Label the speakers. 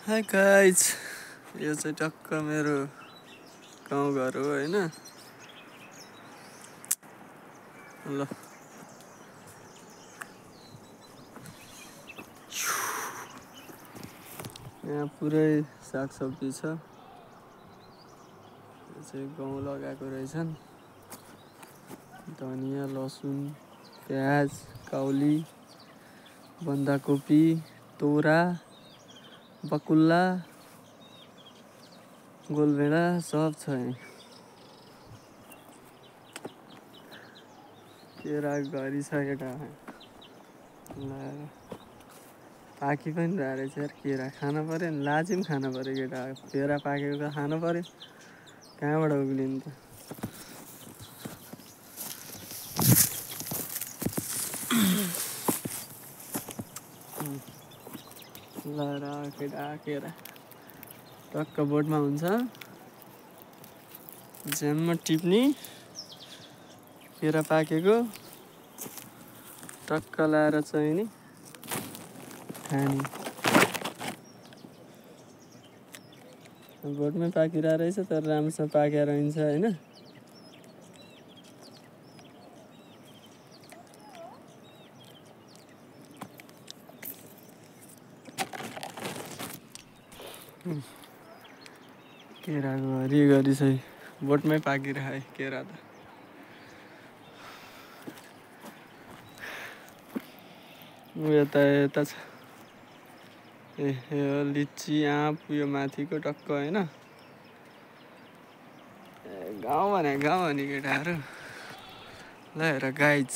Speaker 1: Hi guys, यो चाहिँ टक्क मेरो गाउँघर हो होइन। ल यहाँ पुरै सागसब्जी छ। यो चाहिँ गहुँ लगाएको रहेछन्। धनियाँ, लसुन, प्याज, काउली, बन्दाकोपी, तोरा, बकुल्ला, गोलभेडा सब छ यहाँ। केरा घरि छ केटा लगाएर पाकी पनि रहेको रहेछ यार। केरा खानु पर्यो नि, लाजी पनि खानु पर्यो केटा। केरा पाकेको त खानु पर्यो, कहाँबाट उक्लिनु त। ल केटा केरा टक्क बोटमा हुन्छ, ज्यानमा टिप्ने केरा पाकेको टक्क लाएर चाहिने खाने। बोटमै पाकिरहेको रहेछ तर राम्रोसँग पाकेर रहन्छ होइन। केराको घरिघरि चाहिँ बोटमै पाकिरहे केरा त। यता छ ए लिची, आँप, यो माथिको टक्क होइन। गाउँ भने केटाहरू ल हेर गाइज।